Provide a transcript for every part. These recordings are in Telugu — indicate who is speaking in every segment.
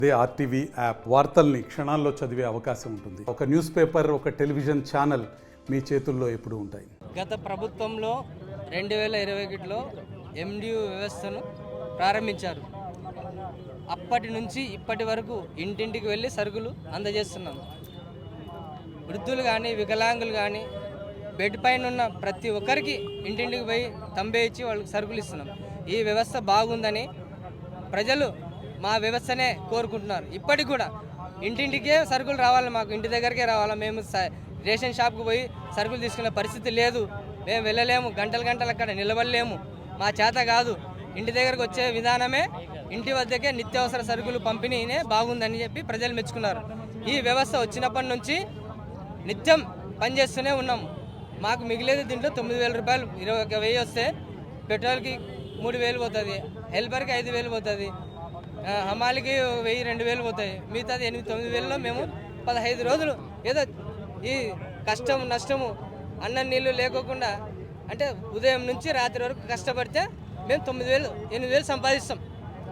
Speaker 1: ఇదే ఆర్టీవీ యాప్ వార్తల్ని క్షణాల్లో చదివే అవకాశం ఉంటుంది. ఒక న్యూస్ పేపర్, ఒక టెలివిజన్ ఛానల్ మీ చేతుల్లో ఎప్పుడూ ఉంటాయి.
Speaker 2: గత ప్రభుత్వంలో 2021లో ఎండియు వ్యవస్థను ప్రారంభించారు. అప్పటి నుంచి ఇప్పటి వరకు ఇంటింటికి వెళ్ళి సరుకులు అందజేస్తున్నాం. వృద్ధులు కానీ వికలాంగులు కానీ బెడ్ పైన ఉన్న ప్రతి ఒక్కరికి ఇంటింటికి పోయి తంబే ఇచ్చి వాళ్ళకి సరుకులు ఇస్తున్నాం. ఈ వ్యవస్థ బాగుందని ప్రజలు మా వ్యవస్థనే కోరుకుంటున్నారు. ఇప్పటికి కూడా ఇంటింటికే సరుకులు రావాలి, మాకు ఇంటి దగ్గరికే రావాలి. మేము రేషన్ షాప్కి పోయి సరుకులు తీసుకునే పరిస్థితి లేదు. మేము వెళ్ళలేము, గంటలు గంటలు అక్కడ నిలబడలేము, మా చేత కాదు. ఇంటి దగ్గరకు వచ్చే విధానమే ఇంటి వద్దకే నిత్యావసర సరుకులు పంపిణీనే బాగుందని చెప్పి ప్రజలు మెచ్చుకున్నారు. ఈ వ్యవస్థ వచ్చినప్పటి నుంచి నిత్యం పనిచేస్తూనే ఉన్నాము. మాకు మిగిలేదు దీంట్లో 9,000 రూపాయలు. 21,000 వస్తే పెట్రోల్కి 3,000 పోతుంది, హెల్పర్కి 5,000 పోతుంది, హమాలికి 1,000-2,000 పోతాయి. మిగతాది 8-9,000లో మేము 15 రోజులు ఏదో ఈ కష్టం నష్టము అన్నం నీళ్ళు లేకోకుండా అంటే ఉదయం నుంచి రాత్రి వరకు కష్టపడితే మేము 9,000-8,000 సంపాదిస్తాం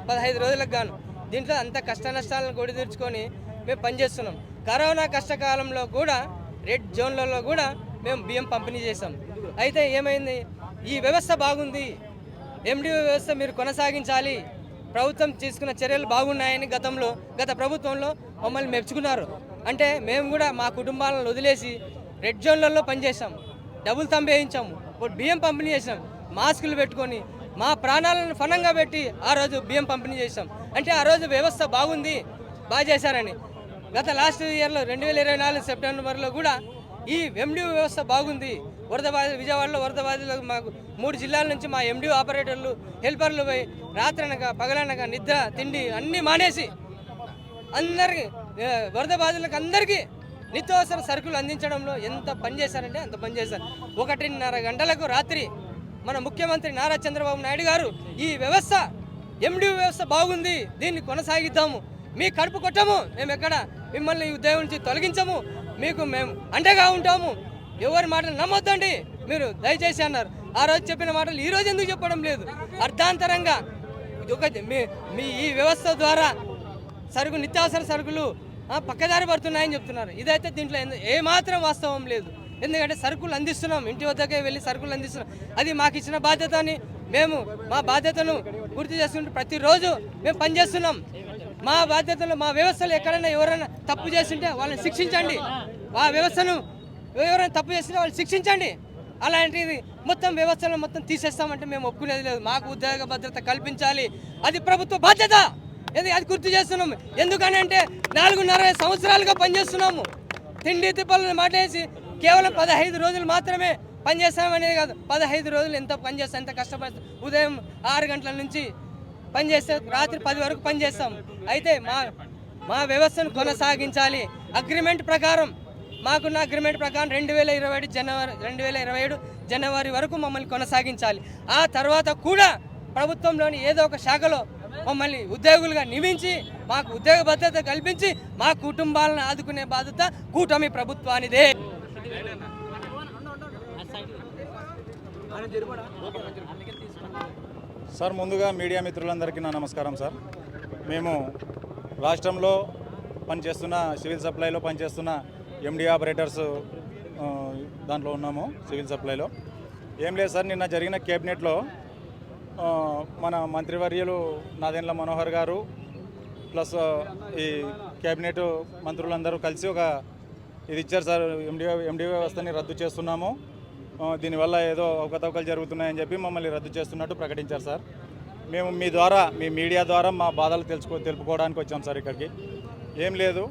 Speaker 2: 15 రోజులకు గాను. దీంట్లో అంత కష్ట నష్టాలను కొడి తీర్చుకొని మేము పనిచేస్తున్నాం. కరోనా కష్టకాలంలో కూడా రెడ్ జోన్లలో కూడా మేము బియ్యం పంపిణీ చేస్తాం. అయితే ఏమైంది, ఈ వ్యవస్థ బాగుంది, ఎండిఓ వ్యవస్థ మీరు కొనసాగించాలి, ప్రభుత్వం తీసుకున్న చర్యలు బాగున్నాయని గత ప్రభుత్వంలో మమ్మల్ని మెచ్చుకున్నారు. అంటే మేము కూడా మా కుటుంబాలను వదిలేసి రెడ్ జోన్లలో పనిచేసాం, డబుల్ తంబు వేయించాము, ఇప్పుడు బియ్యం పంపిణీ చేసాం, మాస్కులు పెట్టుకొని మా ప్రాణాలను ఫనంగా పెట్టి ఆ రోజు బియ్యం పంపిణీ చేసాం. అంటే ఆ రోజు వ్యవస్థ బాగుంది, బాగా చేశారని. గత లాస్ట్ ఇయర్లో 2024 సెప్టెంబర్లో కూడా ఈ ఎండిఓ వ్యవస్థ బాగుంది. విజయవాడలో వరద బాధితులకు మాకు 3 జిల్లాల నుంచి మా ఎండిఓ ఆపరేటర్లు హెల్పర్లు పోయి రాత్రనక పగలనక నిద్ర తిండి అన్నీ మానేసి అందరికీ వరద బాధితులకు అందరికీ నిత్యావసర సరుకులు అందించడంలో ఎంత పని చేశారంటే అంత పని చేశారు. 1:30 గంటలకు రాత్రి మన ముఖ్యమంత్రి నారా చంద్రబాబు నాయుడు గారు ఈ వ్యవస్థ ఎండిఓ వ్యవస్థ బాగుంది, దీన్ని కొనసాగిద్దాము, మీ కడుపు కొట్టము, మేము ఎక్కడ మిమ్మల్ని ఉద్యోగం నుంచి తొలగించము, మీకు మేము అండగా ఉంటాము, ఎవరి మాటలు నమ్మొద్దండి మీరు దయచేసి అన్నారు. ఆ రోజు చెప్పిన మాటలు ఈ రోజు ఎందుకు చెప్పడం లేదు? అర్ధాంతరంగా మీ ఈ వ్యవస్థ ద్వారా నిత్యావసర సరుకులు పక్కదారి పడుతున్నాయని చెప్తున్నారు. ఇదైతే దీంట్లో ఏమాత్రం వాస్తవం లేదు. ఎందుకంటే సరుకులు అందిస్తున్నాం, ఇంటి వద్దకే వెళ్ళి సరుకులు అందిస్తున్నాం. అది మాకు ఇచ్చిన బాధ్యత అని మేము మా బాధ్యతను పూర్తి చేసుకుంటూ ప్రతిరోజు మేము పనిచేస్తున్నాం. మా బాధ్యతలు మా వ్యవస్థలు ఎక్కడైనా ఎవరైనా తప్పు చేస్తుంటే వాళ్ళని శిక్షించండి, ఆ వ్యవస్థను ఎవరైనా తప్పు చేస్తుంటే వాళ్ళు శిక్షించండి. అలాంటిది మొత్తం వ్యవస్థలను మొత్తం తీసేస్తామంటే మేము ఒప్పుకునేది లేదు. మాకు ఉద్యోగ భద్రత కల్పించాలి, అది ప్రభుత్వ బాధ్యత. అది గుర్తు చేస్తున్నాము. ఎందుకని అంటే 4.5 సంవత్సరాలుగా పనిచేస్తున్నాము. తిండి తిప్పలను మాటేసి కేవలం 15 రోజులు మాత్రమే పనిచేస్తామనేది కాదు, 15 రోజులు ఎంత పనిచేస్తాం, ఎంత కష్టపడతాం. ఉదయం 6 గంటల నుంచి పనిచేస్తే రాత్రి 10 వరకు పనిచేస్తాం. అయితే మా వ్యవస్థను కొనసాగించాలి. అగ్రిమెంట్ ప్రకారం మాకున్న అగ్రిమెంట్ ప్రకారం 2027 జనవరి వరకు మమ్మల్ని కొనసాగించాలి. ఆ తర్వాత కూడా ప్రభుత్వంలోని ఏదో ఒక శాఖలో మమ్మల్ని ఉద్యోగులుగా నియమించి మాకు ఉద్యోగ భద్రత కల్పించి మా కుటుంబాలను ఆదుకునే బాధ్యత కూటమి ప్రభుత్వానిదే.
Speaker 3: సార్, ముందుగా మీడియా మిత్రులందరికీ నా నమస్కారం సార్. మేము రాష్ట్రంలో పనిచేస్తున్న సివిల్ సప్లైలో పనిచేస్తున్న ఎండి ఆపరేటర్స్ దాంట్లో ఉన్నాము. సివిల్ సప్లైలో ఏం లేదు సార్, నిన్న జరిగిన కేబినెట్లో మన మంత్రివర్యులు నాదెండ్ల మనోహర్ గారు ప్లస్ ఈ కేబినెట్ మంత్రులందరూ కలిసి ఇది ఇచ్చారు సార్. ఎండి వ్యవస్థని రద్దు చేస్తున్నాము, దీనివల్ల ఏదో అవకతవకలు జరుగుతున్నాయని చెప్పి మమ్మల్ని రద్దు చేస్తున్నట్టు ప్రకటించారు సార్. మేము మీ ద్వారా, మీ మీడియా ద్వారా మా బాధలు తెలుపుకోవడానికి వచ్చాం సార్. ఇక్కడికి ఏం లేదు,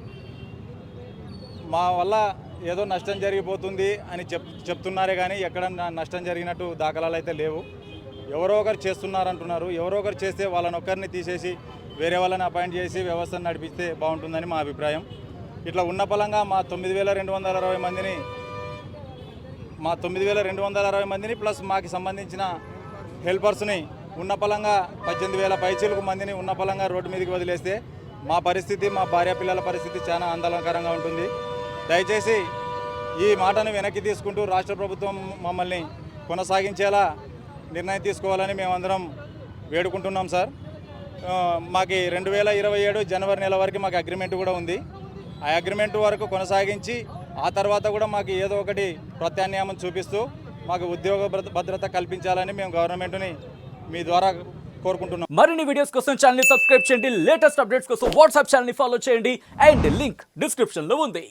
Speaker 3: మా వల్ల ఏదో నష్టం జరిగిపోతుంది అని చెప్తున్నారే కానీ ఎక్కడ నష్టం జరిగినట్టు దాఖలాలు అయితే లేవు. ఎవరో ఒకరు చేస్తున్నారంటున్నారు. ఎవరో ఒకరు చేస్తే వాళ్ళనొక్కరిని తీసేసి వేరే వాళ్ళని అపాయింట్ చేసి వ్యవస్థను నడిపిస్తే బాగుంటుందని మా అభిప్రాయం. ఇట్లా ఉన్న పలంగా మా 9,260 మందిని ప్లస్ మాకు సంబంధించిన హెల్పర్స్ని ఉన్న పలంగా 18,000 పైచీలకు మందిని ఉన్న పలంగా రోడ్డు మీదకి వదిలేస్తే మా పరిస్థితి, మా భార్య పిల్లల పరిస్థితి చాలా ఆందోళనకరంగా ఉంటుంది. దయచేసి ఈ మాటను వెనక్కి తీసుకుంటూ రాష్ట్ర ప్రభుత్వం మమ్మల్ని కొనసాగించేలా నిర్ణయం తీసుకోవాలని మేమందరం వేడుకుంటున్నాం సార్. మాకు 2027 జనవరి నెల వరకు మాకు అగ్రిమెంట్ కూడా ఉంది. ఆ అగ్రిమెంట్ వరకు కొనసాగించి ఆ తర్వాత కూడా మాకు ఏదో ఒకటి ప్రత్యామ్నాయం చూపిస్తూ మాకు ఉద్యోగ భద్రత కల్పించాలని మేము గవర్నమెంట్ని మీ ద్వారా కోరుకుంటున్నాం.
Speaker 4: మరిన్ని వీడియోస్ కోసం ఛానల్ ని సబ్స్క్రైబ్ చేయండి, లేటెస్ట్ అప్డేట్స్ కోసం వాట్సాప్ ఛానల్ ని ఫాలో చేయండి అండ్ లింక్ డిస్క్రిప్షన్ లో ఉంది.